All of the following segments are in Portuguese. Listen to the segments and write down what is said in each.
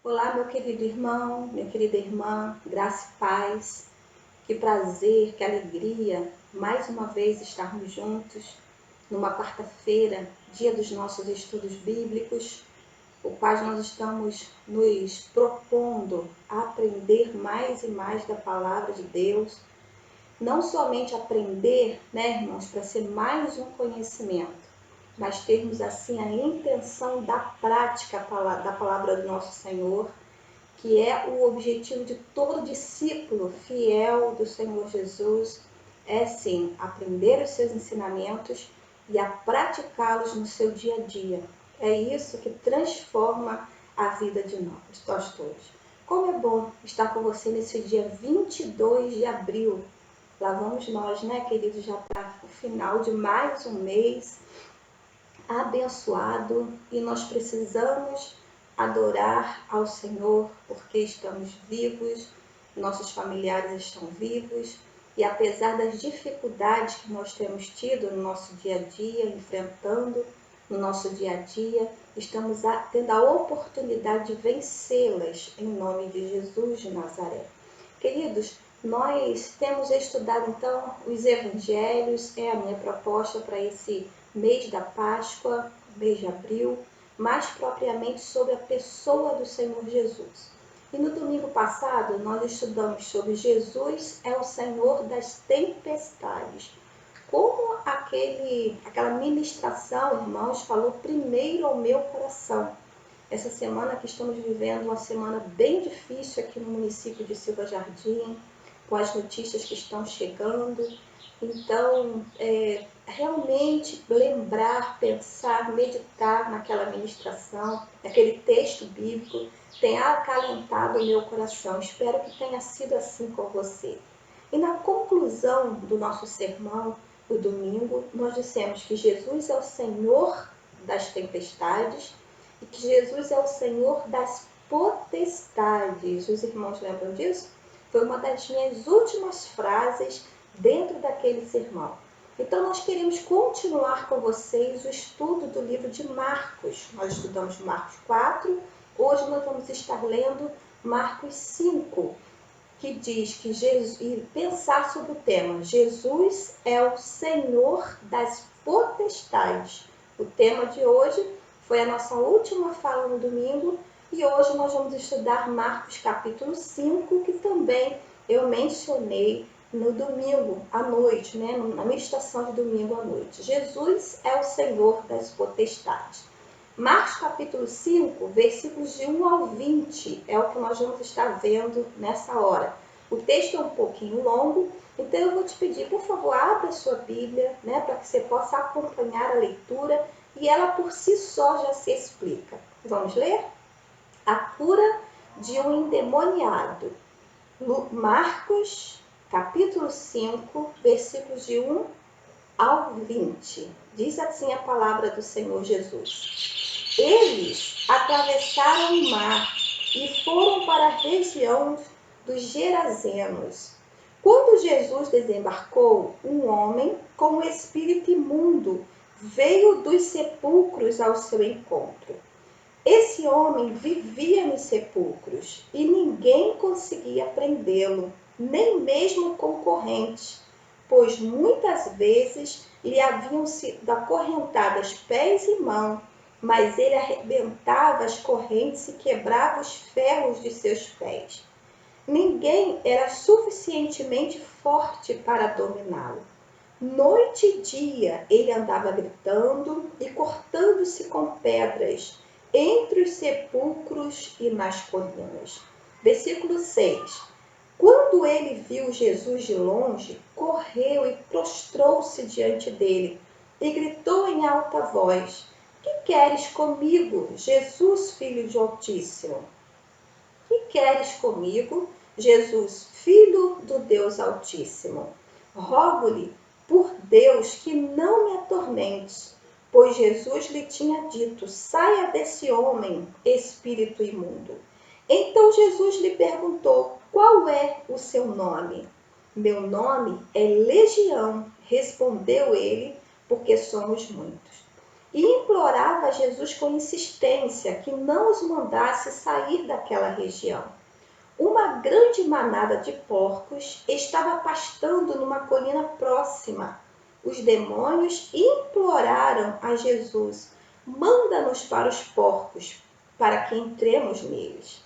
Olá, meu querido irmão, minha querida irmã, graça e paz. Que prazer, que alegria, mais uma vez estarmos juntos numa quarta-feira, dia dos nossos estudos bíblicos, o qual nós estamos nos propondo a aprender mais e mais da palavra de Deus. Não somente aprender, né, irmãos, para ser mais um conhecimento, mas termos assim a intenção da prática da palavra do nosso Senhor, que é o objetivo de todo discípulo fiel do Senhor Jesus, é sim aprender os seus ensinamentos e a praticá-los no seu dia a dia. É isso que transforma a vida de nós todos. Como é bom estar com você nesse dia 22 de abril. Lá vamos nós, né, queridos, já para o final de mais um mês abençoado, e nós precisamos adorar ao Senhor porque estamos vivos, nossos familiares estão vivos, e apesar das dificuldades que nós temos tido no nosso dia a dia, enfrentando no nosso dia a dia, estamos tendo a oportunidade de vencê-las em nome de Jesus de Nazaré. Queridos, nós temos estudado então os evangelhos, é a minha proposta para esse mês da Páscoa, mês de abril, mais propriamente sobre a pessoa do Senhor Jesus. E no domingo passado nós estudamos sobre Jesus é o Senhor das tempestades. Como aquela ministração, irmãos, falou primeiro ao meu coração. Essa semana que estamos vivendo uma semana bem difícil aqui no município de Silva Jardim, com as notícias que estão chegando. Então, realmente lembrar, pensar, meditar naquela ministração, naquele texto bíblico, tem acalentado o meu coração. Espero que tenha sido assim com você. E na conclusão do nosso sermão, do domingo, nós dissemos que Jesus é o Senhor das tempestades e que Jesus é o Senhor das potestades. Os irmãos lembram disso? Foi uma das minhas últimas frases dentro daquele sermão. Então nós queremos continuar com vocês o estudo do livro de Marcos. Nós estudamos Marcos 4, hoje nós vamos estar lendo Marcos 5, que diz que Jesus, e pensar sobre o tema, Jesus é o Senhor das potestades. O tema de hoje foi a nossa última fala no domingo, e hoje nós vamos estudar Marcos capítulo 5, que também eu mencionei no domingo à noite, né? Na meditação de domingo à noite. Jesus é o Senhor das potestades. Marcos capítulo 5, versículos de 1 ao 20, é o que nós vamos estar vendo nessa hora. O texto é um pouquinho longo, então eu vou te pedir, por favor, abra a sua Bíblia, né, para que você possa acompanhar a leitura, e ela por si só já se explica. Vamos ler? A cura de um endemoniado. Marcos capítulo 5, versículos de 1 ao 20. Diz assim a palavra do Senhor Jesus. Eles atravessaram o mar e foram para a região dos Gerazenos. Quando Jesus desembarcou, um homem com um espírito imundo veio dos sepulcros ao seu encontro. Esse homem vivia nos sepulcros e ninguém conseguia prendê-lo, nem mesmo concorrentes, pois muitas vezes lhe haviam sido acorrentadas pés e mãos, mas ele arrebentava as correntes e quebrava os ferros de seus pés. Ninguém era suficientemente forte para dominá-lo. Noite e dia ele andava gritando e cortando-se com pedras entre os sepulcros e nas colinas. Versículo 6. Quando ele viu Jesus de longe, correu e prostrou-se diante dele e gritou em alta voz: Que queres comigo, Jesus, filho de Altíssimo? Que queres comigo, Jesus, filho do Deus Altíssimo? Rogo-lhe, por Deus, que não me atormentes, pois Jesus lhe tinha dito: saia desse homem, espírito imundo. Então Jesus lhe perguntou: qual é o seu nome? Meu nome é Legião, respondeu ele, porque somos muitos. e implorava a Jesus com insistência que não os mandasse sair daquela região. Uma grande manada de porcos estava pastando numa colina próxima. Os demônios imploraram a Jesus: manda-nos para os porcos, para que entremos neles.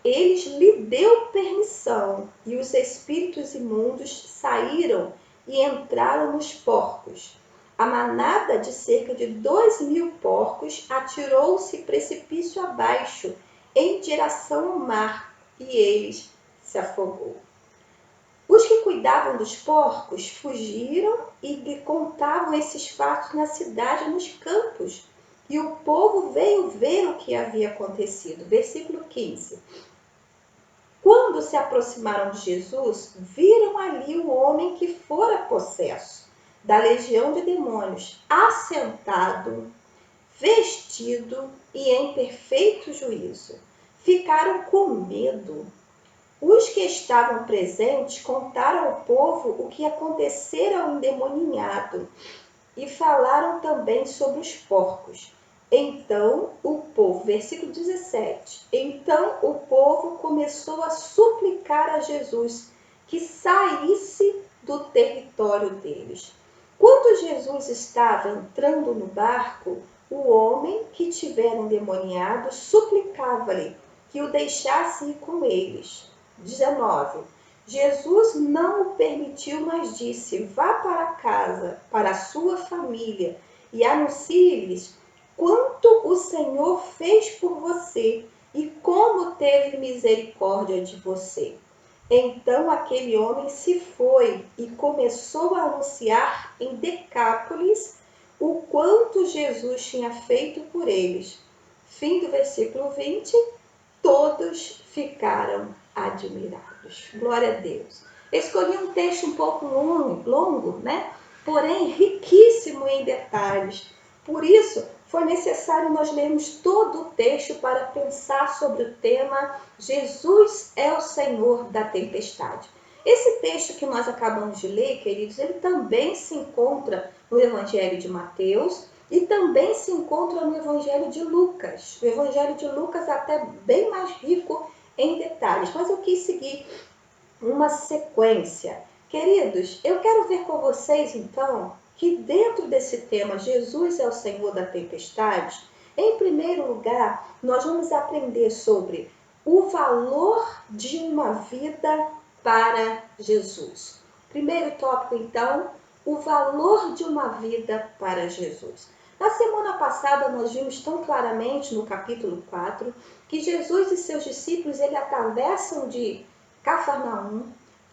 Ele lhe deu permissão, e os espíritos imundos saíram e entraram nos porcos. A manada de cerca de 2.000 porcos atirou-se precipício abaixo, em direção ao mar, e eles se afogou. Os que cuidavam dos porcos fugiram e lhe contavam esses fatos na cidade e nos campos. E o povo veio ver o que havia acontecido. Versículo 15. Quando se aproximaram de Jesus, viram ali o homem que fora possesso da legião de demônios, assentado, vestido e em perfeito juízo. Ficaram com medo. Os que estavam presentes contaram ao povo o que acontecera ao endemoninhado e falaram também sobre os porcos. Então o povo, versículo 17, então o povo começou a suplicar a Jesus que saísse do território deles. Quando Jesus estava entrando no barco, o homem que tivera endemoniado suplicava-lhe que o deixasse ir com eles. 19. Jesus não o permitiu, mas disse: vá para casa, para a sua família, e anuncie-lhes quanto o Senhor fez por você e como teve misericórdia de você. Então aquele homem se foi e começou a anunciar em Decápolis o quanto Jesus tinha feito por eles. Fim do versículo 20. Todos ficaram admirados. Glória a Deus. Escolhi um texto um pouco longo, né? Porém riquíssimo em detalhes. Por isso, foi necessário nós lermos todo o texto para pensar sobre o tema Jesus é o Senhor da tempestade. Esse texto que nós acabamos de ler, queridos, ele também se encontra no Evangelho de Mateus e também se encontra no Evangelho de Lucas. O Evangelho de Lucas é até bem mais rico em detalhes, mas eu quis seguir uma sequência. Queridos, eu quero ver com vocês, então, que dentro desse tema, Jesus é o Senhor da tempestade, em primeiro lugar, nós vamos aprender sobre o valor de uma vida para Jesus. Primeiro tópico, então, o valor de uma vida para Jesus. Na semana passada, nós vimos tão claramente, no capítulo 4, que Jesus e seus discípulos, eles atravessam de Cafarnaum,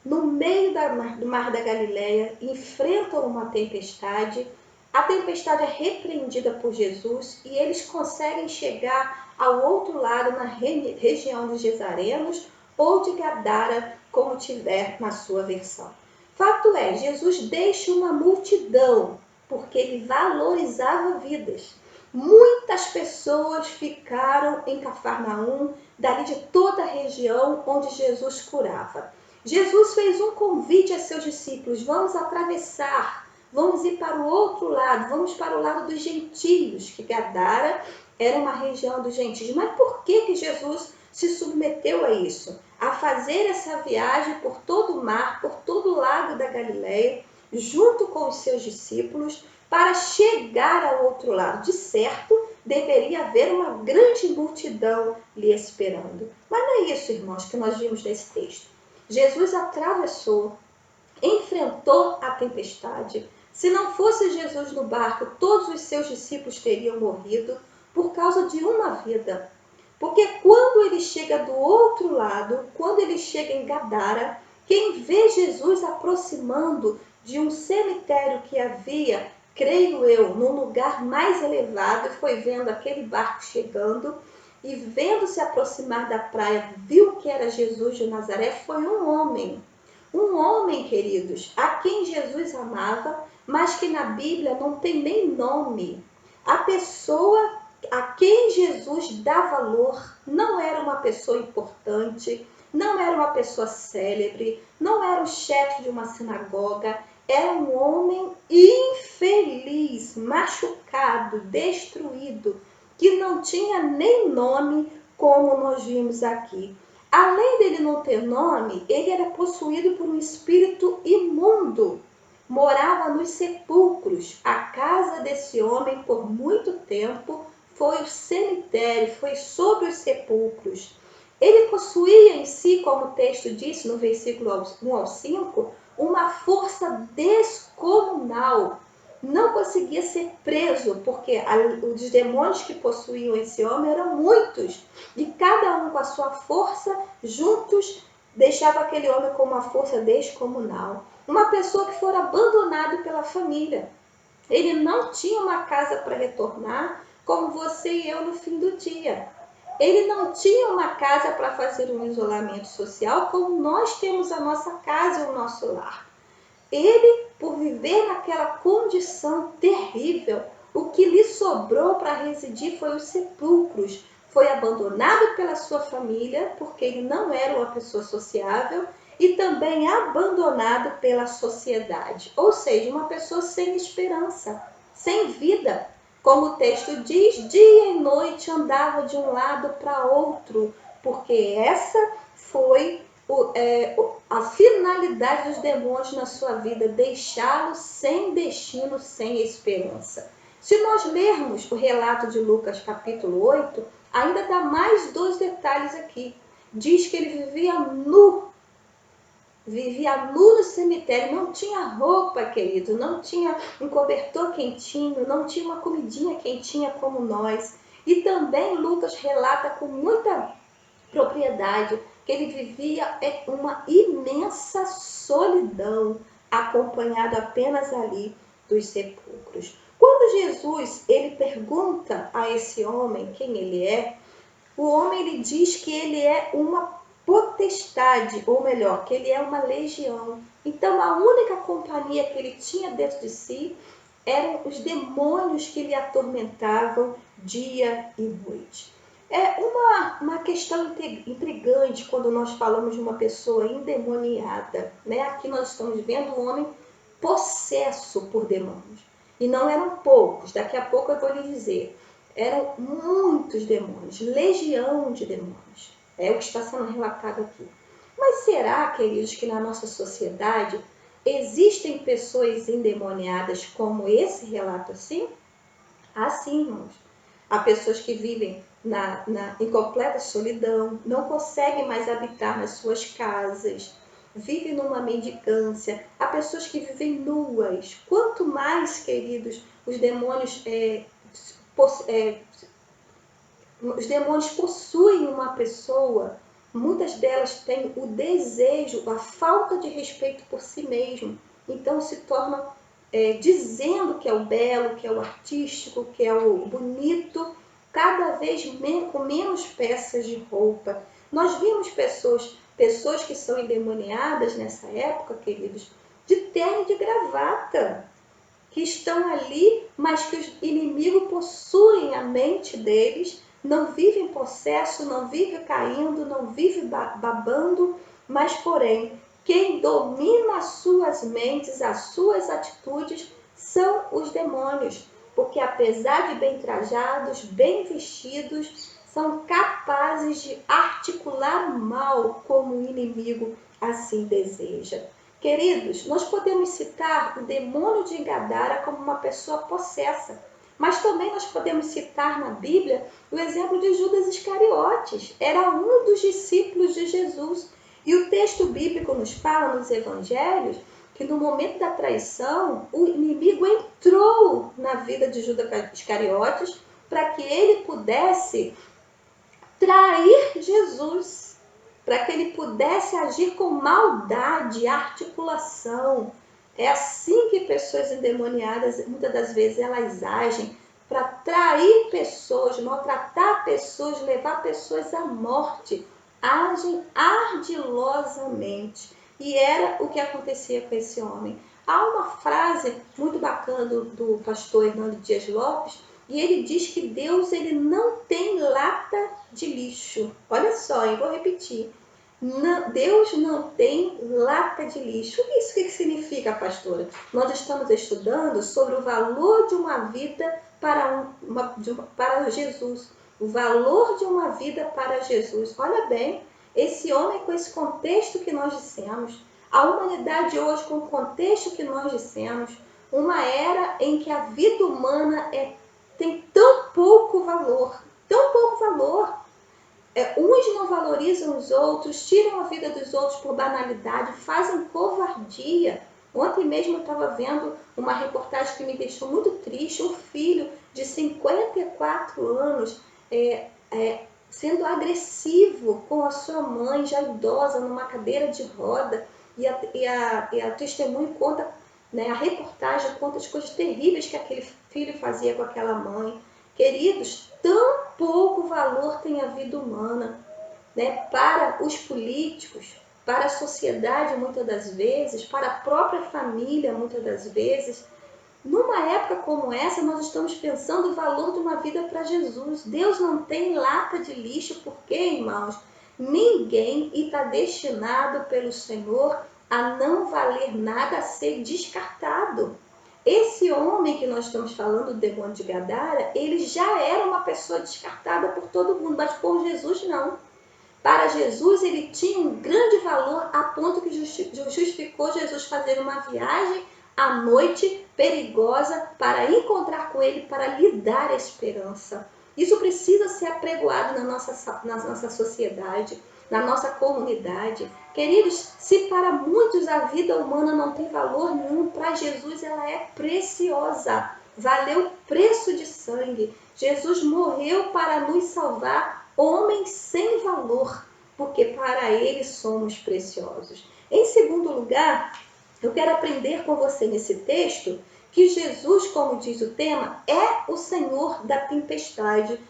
no meio do mar da Galileia, enfrentam uma tempestade. A tempestade é repreendida por Jesus e eles conseguem chegar ao outro lado, na região de Gesarenos ou de Gadara, como tiver na sua versão. Fato é, Jesus deixa uma multidão, porque ele valorizava vidas. Muitas pessoas ficaram em Cafarnaum, dali de toda a região onde Jesus curava. Jesus fez um convite a seus discípulos: vamos atravessar, vamos ir para o outro lado, vamos para o lado dos gentios, que Gadara era uma região dos gentios. Mas por que Jesus se submeteu a isso? A fazer essa viagem por todo o mar, por todo o lago da Galileia, junto com os seus discípulos, para chegar ao outro lado. De certo, deveria haver uma grande multidão lhe esperando. Mas não é isso, irmãos, que nós vimos nesse texto. Jesus atravessou, enfrentou a tempestade. Se não fosse Jesus no barco, todos os seus discípulos teriam morrido por causa de uma vida. Porque quando ele chega do outro lado, quando ele chega em Gadara, quem vê Jesus aproximando de um cemitério que havia, creio eu, num lugar mais elevado, foi vendo aquele barco chegando e vendo se aproximar da praia, viu que era Jesus de Nazaré, foi um homem, queridos, a quem Jesus amava, mas que na Bíblia não tem nem nome. A pessoa a quem Jesus dá valor não era uma pessoa importante, não era uma pessoa célebre, não era o chefe de uma sinagoga, era um homem infeliz, machucado, destruído, que não tinha nem nome, como nós vimos aqui. Além dele não ter nome, ele era possuído por um espírito imundo. Morava nos sepulcros. A casa desse homem, por muito tempo, foi o cemitério, foi sobre os sepulcros. Ele possuía em si, como o texto disse no versículo 1 ao 5, uma força descomunal. Não conseguia ser preso, porque os demônios que possuíam esse homem eram muitos. E cada um com a sua força, juntos, deixava aquele homem com uma força descomunal. Uma pessoa que fora abandonada pela família. Ele não tinha uma casa para retornar, como você e eu no fim do dia. Ele não tinha uma casa para fazer um isolamento social, como nós temos a nossa casa e o nosso lar. Ele, por viver naquela condição terrível, o que lhe sobrou para residir foi os sepulcros. Foi abandonado pela sua família, porque ele não era uma pessoa sociável, e também abandonado pela sociedade. Ou seja, uma pessoa sem esperança, sem vida. Como o texto diz, dia e noite andava de um lado para outro, porque essa foi a finalidade dos demônios na sua vida, deixá-lo sem destino, sem esperança. Se nós lermos o relato de Lucas capítulo 8, ainda dá mais 2 detalhes aqui. Diz que ele vivia nu no cemitério, não tinha roupa, querido, não tinha um cobertor quentinho, não tinha uma comidinha quentinha como nós. E também Lucas relata com muita propriedade que ele vivia uma imensa solidão, acompanhado apenas ali dos sepulcros. Quando Jesus ele pergunta a esse homem quem ele é, o homem ele diz que ele é uma potestade, ou melhor, que ele é uma legião. Então a única companhia que ele tinha dentro de si eram os demônios que lhe atormentavam dia e noite. É uma questão intrigante quando nós falamos de uma pessoa endemoniada, né? Aqui nós estamos vendo um homem possesso por demônios. E não eram poucos, daqui a pouco eu vou lhe dizer. Eram muitos demônios, legião de demônios. É o que está sendo relatado aqui. Mas será, queridos, que na nossa sociedade existem pessoas endemoniadas como esse relato assim? Assim, irmãos. Há pessoas que vivem em completa solidão, não conseguem mais habitar nas suas casas, vivem numa mendicância. Há pessoas que vivem nuas. Quanto mais, queridos, os demônios possuem uma pessoa, muitas delas têm o desejo, a falta de respeito por si mesmo. Então se tornam dizendo que é o belo, que é o artístico, que é o bonito, cada vez com menos peças de roupa. Nós vimos pessoas que são endemoniadas nessa época, queridos, de terno e de gravata, que estão ali, mas que os inimigos possuem a mente deles, não vivem possesso, não vive caindo, não vive babando, mas porém, quem domina as suas mentes, as suas atitudes, são os demônios, porque apesar de bem trajados, bem vestidos, são capazes de articular o mal como o inimigo assim deseja. Queridos, nós podemos citar o demônio de Gadara como uma pessoa possessa, mas também nós podemos citar na Bíblia o exemplo de Judas Iscariotes. Era um dos discípulos de Jesus. E o texto bíblico nos fala nos evangelhos que no momento da traição, o inimigo entrou na vida de Judas Iscariotes para que ele pudesse trair Jesus, para que ele pudesse agir com maldade, articulação. É assim que pessoas endemoniadas, muitas das vezes, elas agem para trair pessoas, maltratar pessoas, levar pessoas à morte. Agem ardilosamente. E era o que acontecia com esse homem. Há uma frase muito bacana do pastor Hernando Dias Lopes, e ele diz que Deus ele não tem lata de lixo. Olha só, eu vou repetir. Deus não tem lata de lixo. Isso o que significa, pastora? Nós estamos estudando sobre o valor de uma vida para Jesus. O valor de uma vida para Jesus. Olha bem, esse homem com esse contexto que nós dissemos, a humanidade hoje com o contexto que nós dissemos, uma era em que a vida humana tem tão pouco valor, uns não valorizam os outros, tiram a vida dos outros por banalidade, fazem covardia. Ontem mesmo eu estava vendo uma reportagem que me deixou muito triste, um filho de 54 anos sendo agressivo com a sua mãe, já idosa, numa cadeira de roda, e a testemunha conta, né, a reportagem conta as coisas terríveis que aquele filho fazia com aquela mãe. Queridos, tão pouco valor tem a vida humana, né, para os políticos, para a sociedade muitas das vezes, para a própria família muitas das vezes. Numa época como essa, nós estamos pensando o valor de uma vida para Jesus. Deus não tem lata de lixo, porque, irmãos, ninguém está destinado pelo Senhor a não valer nada, a ser descartado. Esse homem que nós estamos falando, o demônio de Gadara, ele já era uma pessoa descartada por todo mundo, mas por Jesus não. Para Jesus ele tinha um grande valor a ponto que justificou Jesus fazer uma viagem à noite perigosa para encontrar com ele, para lhe dar a esperança. Isso precisa ser apregoado na nossa sociedade, na nossa comunidade. Queridos, se para muitos a vida humana não tem valor nenhum, para Jesus ela é preciosa. Valeu o preço de sangue. Jesus morreu para nos salvar, homens sem valor, porque para ele somos preciosos. Em segundo lugar, eu quero aprender com você nesse texto que Jesus, como diz o tema, é o Senhor da tempestade.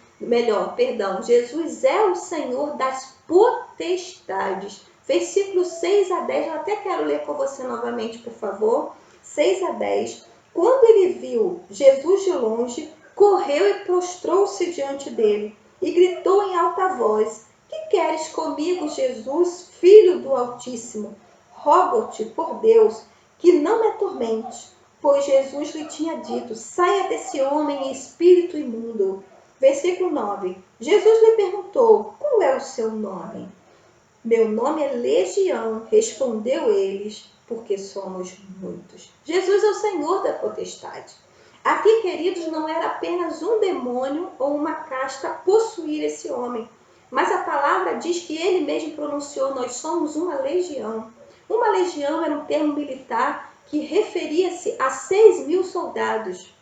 Jesus é o Senhor das potestades. Versículos 6 a 10, eu até quero ler com você novamente, por favor. 6 a 10. Quando ele viu Jesus de longe, correu e prostrou-se diante dele e gritou em alta voz: Que queres comigo, Jesus, Filho do Altíssimo? Rogo-te, por Deus, que não me atormente. Pois Jesus lhe tinha dito: Saia desse homem, espírito imundo. Versículo 9. Jesus lhe perguntou: Qual é o seu nome? Meu nome é Legião, respondeu eles, porque somos muitos. Jesus é o Senhor da potestade. Aqui, queridos, não era apenas um demônio ou uma casta possuir esse homem, mas a palavra diz que ele mesmo pronunciou: nós somos uma legião. Uma legião era um termo militar que referia-se a 6.000 soldados,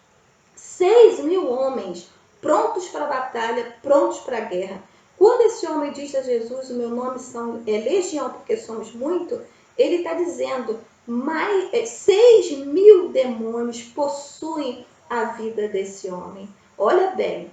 6.000 homens prontos para a batalha, prontos para a guerra. Quando esse homem diz a Jesus: o meu nome é legião porque somos muito, ele está dizendo: 6.000 demônios possuem a vida desse homem. Olha bem,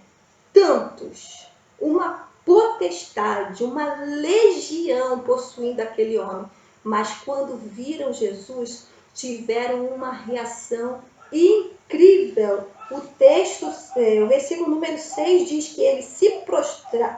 tantos, uma potestade, uma legião possuindo aquele homem. Mas quando viram Jesus, tiveram uma reação incrível. O texto, o versículo número 6 diz que ele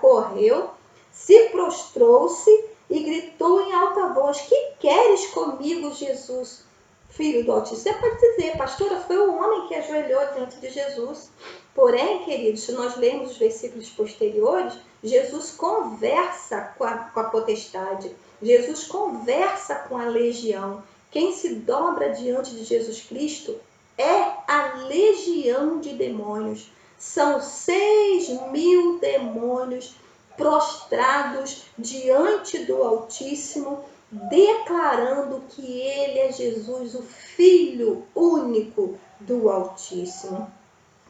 correu, se prostrou-se e gritou em alta voz: Que queres comigo, Jesus, Filho do Altíssimo? Você pode dizer: pastora, foi o homem que ajoelhou diante de Jesus. Porém, queridos, se nós lermos os versículos posteriores, Jesus conversa com a potestade. Jesus conversa com a legião. Quem se dobra diante de Jesus Cristo é a legião de demônios. São 6.000 demônios prostrados diante do Altíssimo, declarando que ele é Jesus, o Filho único do Altíssimo.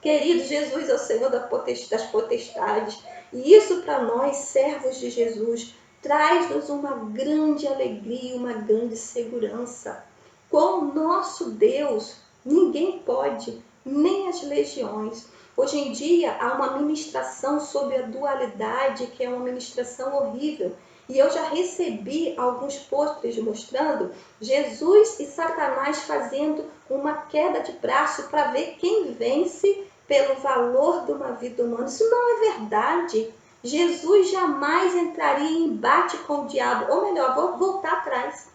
Querido, Jesus é o Senhor das potestades, e isso para nós, servos de Jesus, traz-nos uma grande alegria, uma grande segurança. Com o nosso Deus, ninguém pode, nem as legiões. Hoje em dia, há uma ministração sobre a dualidade, que é uma ministração horrível. E eu já recebi alguns posts mostrando Jesus e Satanás fazendo uma queda de braço para ver quem vence pelo valor de uma vida humana. Isso não é verdade. Jesus jamais entraria em embate com o diabo. Ou melhor, vou voltar atrás.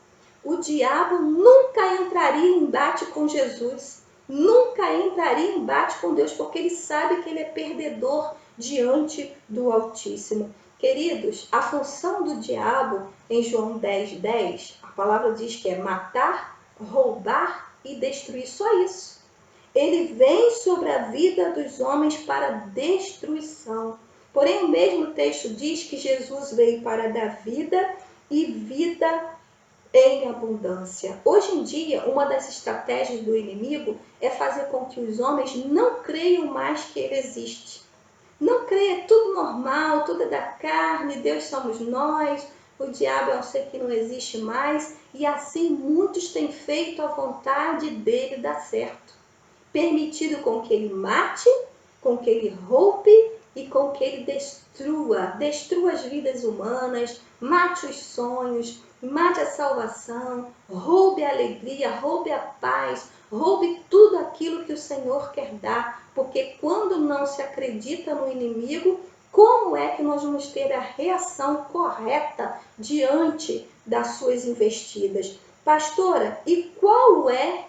O diabo nunca entraria em embate com Jesus. Nunca entraria em embate com Deus, porque ele sabe que ele é perdedor diante do Altíssimo. Queridos, a função do diabo em João 10:10, a palavra diz que é matar, roubar e destruir. Só isso. Ele vem sobre a vida dos homens para destruição. Porém, o mesmo texto diz que Jesus veio para dar vida e vida em abundância. Hoje em dia, uma das estratégias do inimigo é fazer com que os homens não creiam mais que ele existe. Não creia, é tudo normal, tudo é da carne, Deus somos nós, o diabo é um ser que não existe mais, e assim muitos têm feito a vontade dele dar certo. Permitido com que ele mate, com que ele roube e com que ele destrua as vidas humanas, mate os sonhos, mate a salvação, roube a alegria, roube a paz, roube tudo aquilo que o Senhor quer dar, porque quando não se acredita no inimigo, como é que nós vamos ter a reação correta diante das suas investidas? Pastora, e qual é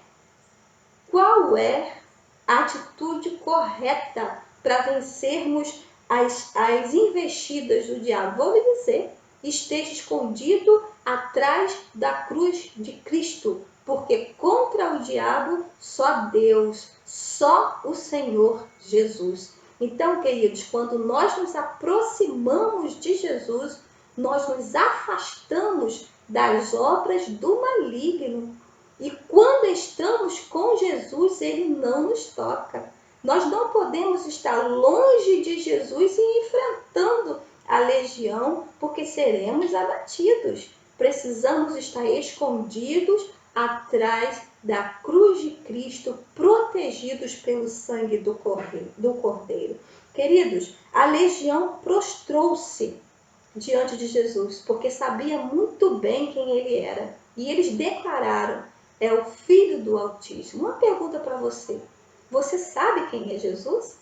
a atitude correta para vencermos as investidas do diabo? Vou lhe dizer, esteja escondido atrás da cruz de Cristo, porque contra o diabo só Deus, só o Senhor Jesus. Então, queridos, quando nós nos aproximamos de Jesus, nós nos afastamos das obras do maligno. E quando estamos com Jesus, ele não nos toca. Nós não podemos estar longe de Jesus e enfrentando a legião, porque seremos abatidos. Precisamos estar escondidos atrás da cruz de Cristo, protegidos pelo sangue do Cordeiro. Queridos, a legião prostrou-se diante de Jesus, porque sabia muito bem quem ele era. E eles declararam: é o Filho do Altíssimo. Uma pergunta para você. Você sabe quem é Jesus?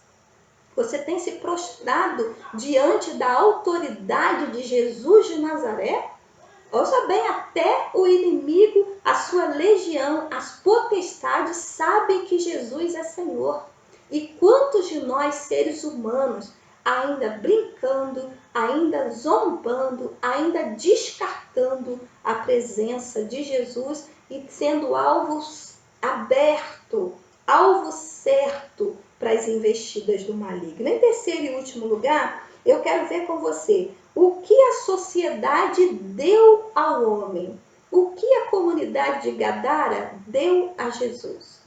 Você tem se prostrado diante da autoridade de Jesus de Nazaré? Ouça bem, até o inimigo, a sua legião, as potestades sabem que Jesus é Senhor. E quantos de nós, seres humanos, ainda brincando, ainda zombando, ainda descartando a presença de Jesus e sendo alvo aberto, alvo certo para as investidas do maligno. Em terceiro e último lugar, eu quero ver com você o que a sociedade deu ao homem. O que a comunidade de Gadara deu a Jesus.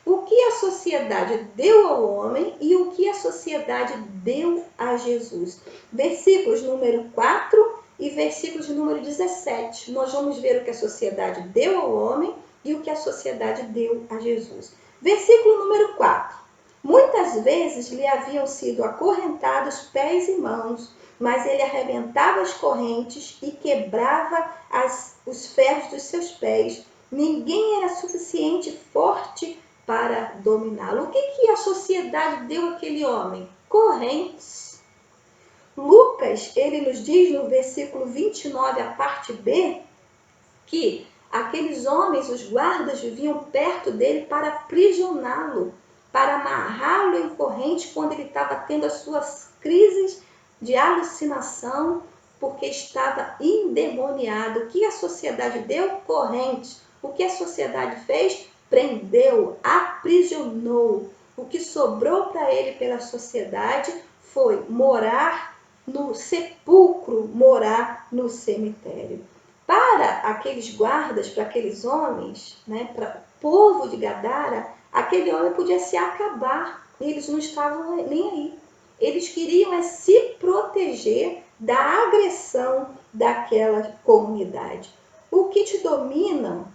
O que a sociedade deu ao homem e o que a sociedade deu a Jesus. Versículos número 4 e versículos número 17. Nós vamos ver o que a sociedade deu ao homem e o que a sociedade deu a Jesus. Versículo número 4. Muitas vezes lhe haviam sido acorrentados pés e mãos, mas ele arrebentava as correntes e quebrava os ferros dos seus pés. Ninguém era suficiente forte para dominá-lo. O que a sociedade deu àquele homem? Correntes. Lucas, ele nos diz no versículo 29, a parte B, que aqueles homens, os guardas, viviam perto dele para aprisioná-lo, para amarrá-lo em corrente quando ele estava tendo as suas crises de alucinação, porque estava endemoniado. O que a sociedade deu? Correntes. O que a sociedade fez? Prendeu, aprisionou. O que sobrou para ele pela sociedade foi morar no sepulcro, morar no cemitério. Para aqueles guardas, para aqueles homens, para o povo de Gadara, aquele homem podia se acabar. Eles não estavam nem aí. Eles queriam se proteger da agressão daquela comunidade. O que te domina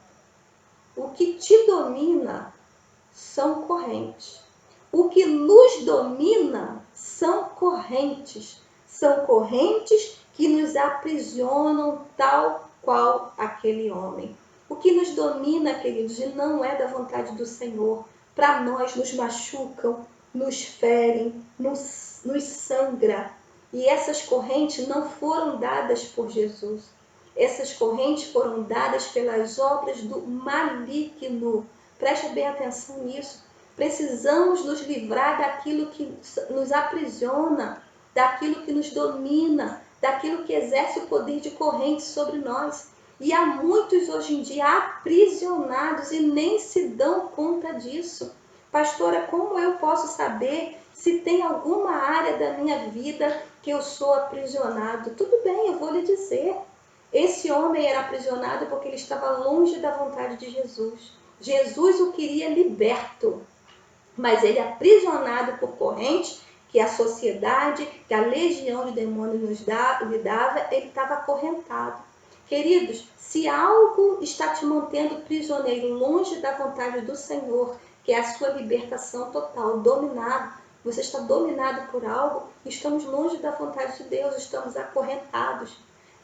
são correntes. O que nos domina são correntes. São correntes que nos aprisionam tal qual aquele homem. O que nos domina, queridos, e não é da vontade do Senhor, para nós nos machucam, nos ferem, nos sangra. E essas correntes não foram dadas por Jesus. Essas correntes foram dadas pelas obras do maligno. Preste bem atenção nisso. Precisamos nos livrar daquilo que nos aprisiona, daquilo que nos domina, daquilo que exerce o poder de corrente sobre nós. E há muitos hoje em dia aprisionados e nem se dão conta disso. Pastora, como eu posso saber se tem alguma área da minha vida que eu sou aprisionado? Tudo bem, eu vou lhe dizer. Esse homem era aprisionado porque ele estava longe da vontade de Jesus. Jesus o queria liberto, mas ele aprisionado por corrente que a sociedade, que a legião de demônios lhe dava, ele estava acorrentado. Queridos, se algo está te mantendo prisioneiro longe da vontade do Senhor, que é a sua libertação total, dominado, você está dominado por algo, estamos longe da vontade de Deus, estamos acorrentados.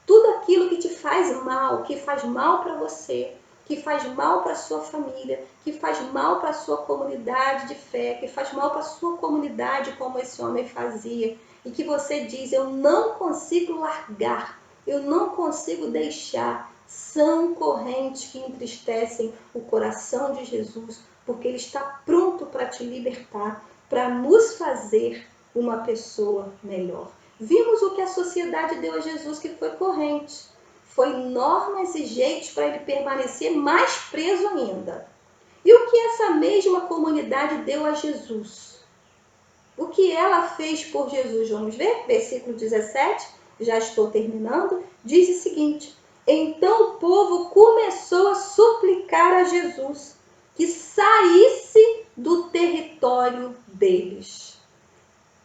Tudo aquilo que te faz mal, que faz mal para você, que faz mal para a sua família, que faz mal para a sua comunidade de fé, que faz mal para a sua comunidade, como esse homem fazia, e que você diz, eu não consigo largar, eu não consigo deixar, são correntes que entristecem o coração de Jesus, porque ele está pronto para te libertar, para nos fazer uma pessoa melhor. Vimos o que a sociedade deu a Jesus, que foi corrente. Foi normas e jeitos para ele permanecer mais preso ainda. E o que essa mesma comunidade deu a Jesus? O que ela fez por Jesus? Vamos ver? Versículo 17, já estou terminando. Diz o seguinte: então o povo começou a suplicar a Jesus que saísse do território deles.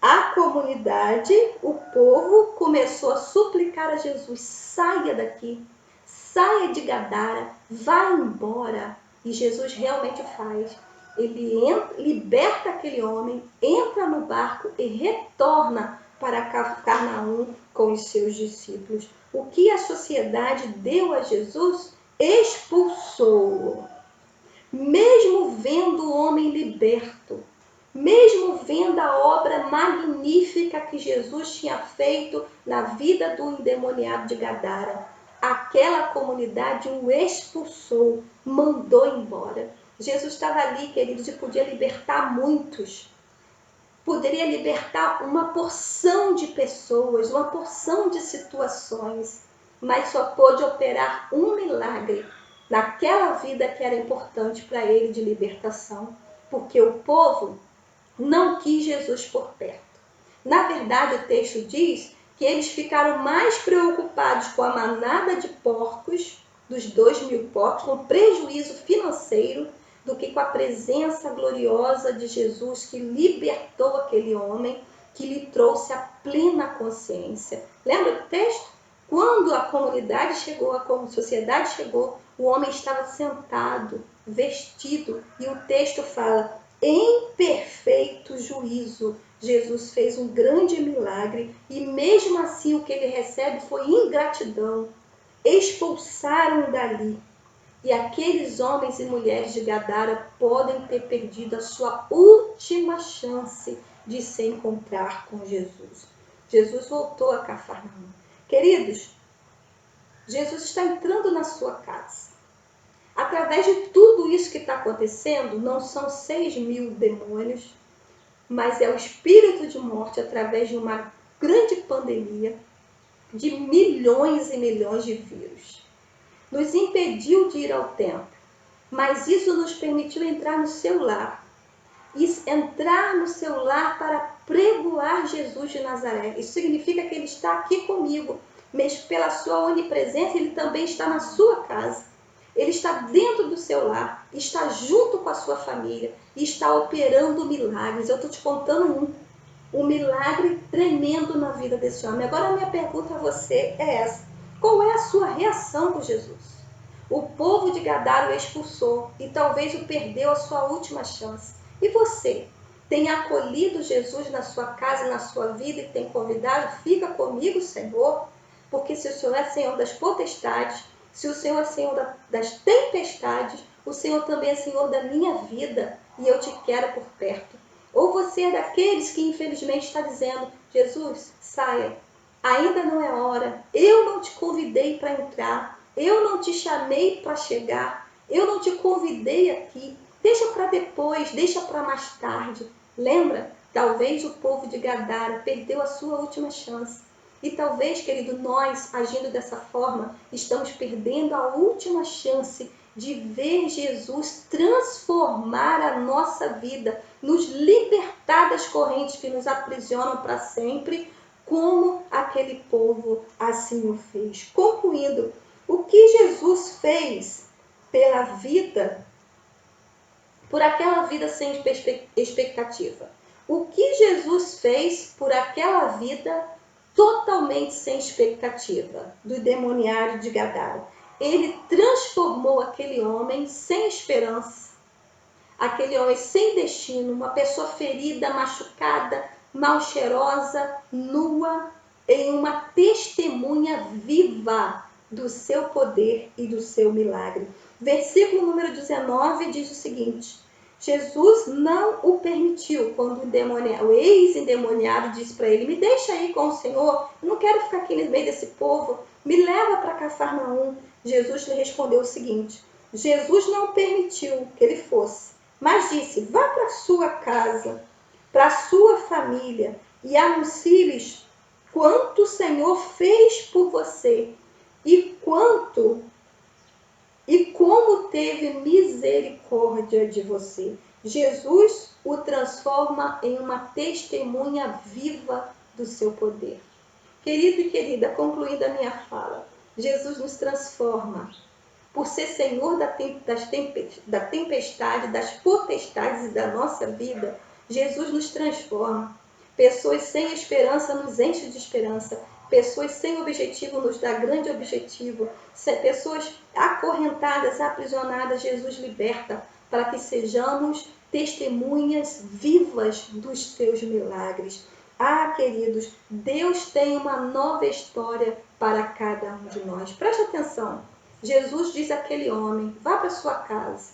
A comunidade, o povo, começou a suplicar a Jesus, saia daqui, saia de Gadara, vá embora. E Jesus realmente faz. Ele liberta aquele homem, entra no barco e retorna para Cafarnaum com os seus discípulos. O que a sociedade deu a Jesus? Expulsou-o. Mesmo vendo o homem liberto, mesmo vendo a obra magnífica que Jesus tinha feito na vida do endemoniado de Gadara, aquela comunidade o expulsou, mandou embora. Jesus estava ali, queridos, e podia libertar muitos. Poderia libertar uma porção de pessoas, uma porção de situações, mas só pôde operar um milagre naquela vida que era importante para ele de libertação, porque o povo não quis Jesus por perto. Na verdade, o texto diz que eles ficaram mais preocupados com a manada de porcos, dos 2.000 porcos, com prejuízo financeiro, do que com a presença gloriosa de Jesus que libertou aquele homem, que lhe trouxe a plena consciência. Lembra do texto? Quando a comunidade chegou, a sociedade chegou, o homem estava sentado, vestido, e o texto fala, em perfeito juízo. Jesus fez um grande milagre e mesmo assim o que ele recebe foi ingratidão. Expulsaram dali. E aqueles homens e mulheres de Gadara podem ter perdido a sua última chance de se encontrar com Jesus. Jesus voltou a Cafarnaum. Queridos, Jesus está entrando na sua casa. Através de tudo isso que está acontecendo, não são 6.000 demônios, mas é o espírito de morte através de uma grande pandemia de milhões e milhões de vírus. Nos impediu de ir ao templo, mas isso nos permitiu entrar no seu lar. Entrar no seu lar para pregoar Jesus de Nazaré. Isso significa que ele está aqui comigo, mas pela sua onipresença ele também está na sua casa. Ele está dentro do seu lar, está junto com a sua família e está operando milagres. Eu estou te contando um milagre tremendo na vida desse homem. Agora a minha pergunta a você é essa. Qual é a sua reação com Jesus? O povo de Gadara o expulsou e talvez o perdeu a sua última chance. E você? Tem acolhido Jesus na sua casa, na sua vida e tem convidado? Fica comigo, Senhor, porque se o Senhor é Senhor das potestades, se o Senhor é Senhor das tempestades, o Senhor também é Senhor da minha vida e eu te quero por perto. Ou você é daqueles que infelizmente está dizendo, Jesus, saia, ainda não é hora, eu não te convidei para entrar, eu não te chamei para chegar, eu não te convidei aqui, deixa para depois, deixa para mais tarde. Lembra? Talvez o povo de Gadara perdeu a sua última chance. E talvez, querido, nós, agindo dessa forma, estamos perdendo a última chance de ver Jesus transformar a nossa vida, nos libertar das correntes que nos aprisionam para sempre, como aquele povo assim o fez. Concluindo, o que Jesus fez pela vida, por aquela vida sem expectativa? O que Jesus fez por aquela vida totalmente sem expectativa do demoniário de Gadara? Ele transformou aquele homem sem esperança, aquele homem sem destino, uma pessoa ferida, machucada, mal cheirosa, nua, em uma testemunha viva do seu poder e do seu milagre. Versículo número 19 diz o seguinte: Jesus não o permitiu quando o ex-endemoniado disse para ele: me deixa aí com o Senhor, eu não quero ficar aqui no meio desse povo, me leva para Cafarnaum. Jesus lhe respondeu o seguinte: Jesus não permitiu que ele fosse, mas disse: vá para sua casa, para sua família e anuncie-lhes quanto o Senhor fez por você e como teve misericórdia de você. Jesus o transforma em uma testemunha viva do seu poder. Querido e querida, concluindo a minha fala, Jesus nos transforma. Por ser Senhor da tempestade, das potestades da nossa vida, Jesus nos transforma. Pessoas sem esperança nos enchem de esperança. Pessoas sem objetivo nos dá grande objetivo. Pessoas acorrentadas, aprisionadas, Jesus liberta para que sejamos testemunhas vivas dos teus milagres. Ah, queridos, Deus tem uma nova história para cada um de nós. Preste atenção. Jesus diz àquele homem: vá para sua casa,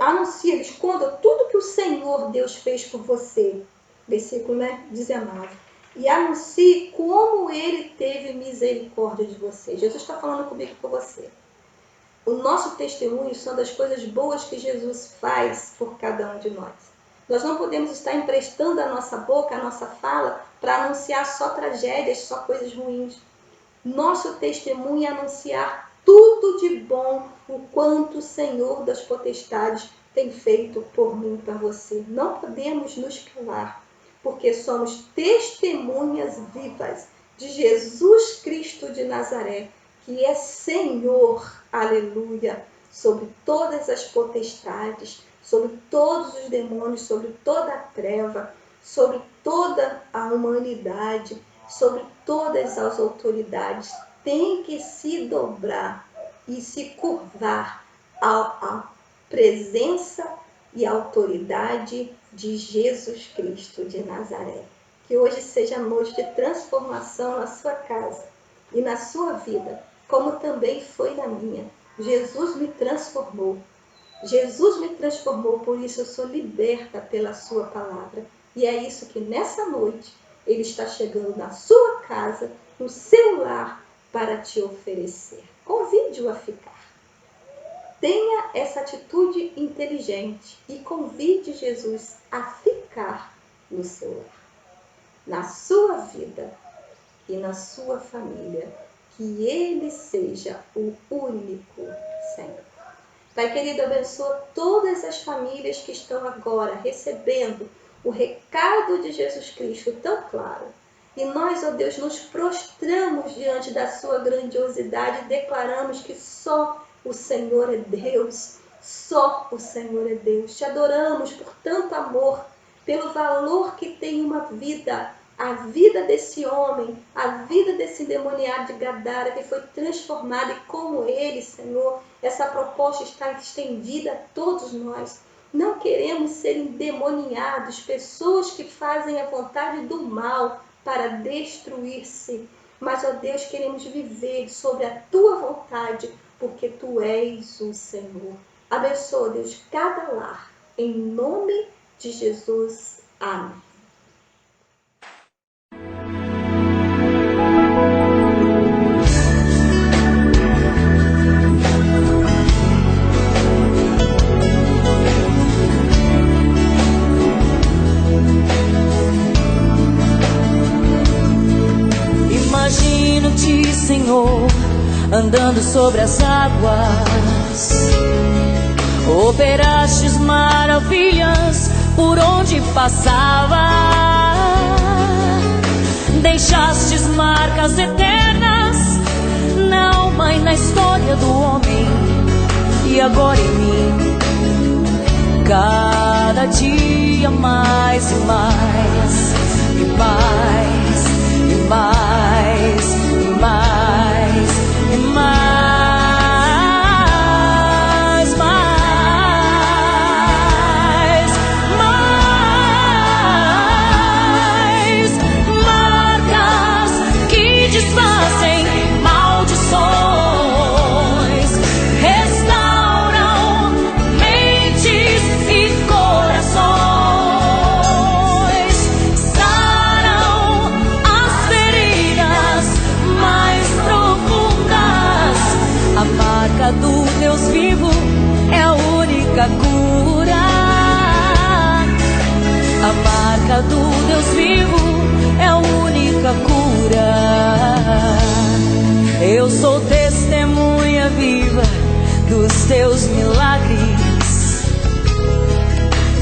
anuncia-lhes, conta tudo que o Senhor Deus fez por você. Versículo 19. E anuncie como ele teve misericórdia de você. Jesus está falando comigo e com você. O nosso testemunho são das coisas boas que Jesus faz por cada um de nós. Nós não podemos estar emprestando a nossa boca, a nossa fala, para anunciar só tragédias, só coisas ruins. Nosso testemunho é anunciar tudo de bom, o quanto o Senhor das potestades tem feito por mim e para você. Não podemos nos calar, porque somos testemunhas vivas de Jesus Cristo de Nazaré, que é Senhor, aleluia, sobre todas as potestades, sobre todos os demônios, sobre toda a treva, sobre toda a humanidade, sobre todas as autoridades, tem que se dobrar e se curvar à presença e autoridade de Jesus Cristo de Nazaré. Que hoje seja noite de transformação na sua casa e na sua vida, como também foi na minha. Jesus me transformou. Jesus me transformou, por isso eu sou liberta pela sua palavra. E é isso que nessa noite ele está chegando na sua casa, no seu lar, para te oferecer. Convide-o a ficar. Tenha essa atitude inteligente e convide Jesus a ficar no seu lar, na sua vida e na sua família. Que ele seja o único Senhor. Pai querido, abençoa todas as famílias que estão agora recebendo o recado de Jesus Cristo tão claro. E nós, ó Deus, nos prostramos diante da sua grandiosidade e declaramos que só o Senhor é Deus, só o Senhor é Deus. Te adoramos por tanto amor, pelo valor que tem uma vida, a vida desse homem, a vida desse endemoniado de Gadara que foi transformada, e como ele, Senhor, essa proposta está estendida a todos nós. Não queremos ser endemoniados, pessoas que fazem a vontade do mal para destruir-se. Mas, ó Deus, queremos viver sobre a tua vontade, porque tu és o Senhor. Abençoa, Deus, cada lar, em nome de Jesus. Amém. Imagino-te, Senhor, andando sobre as águas. Operastes maravilhas por onde passava. Deixastes marcas eternas na alma e na história do homem. E agora em mim, cada dia mais e mais, e mais, e mais, e mais, e mais. Do Deus vivo é a única cura. A marca do Deus vivo é a única cura. Eu sou testemunha viva dos teus milagres.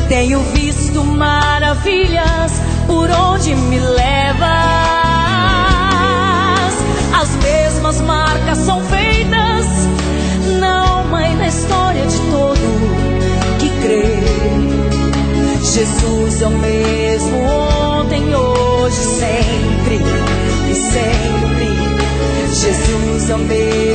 Tenho visto maravilhas por onde me levas. As mesmas marcas são feitas na alma e na história de todo que crê. Jesus é o mesmo ontem, hoje, sempre e sempre. Jesus é o mesmo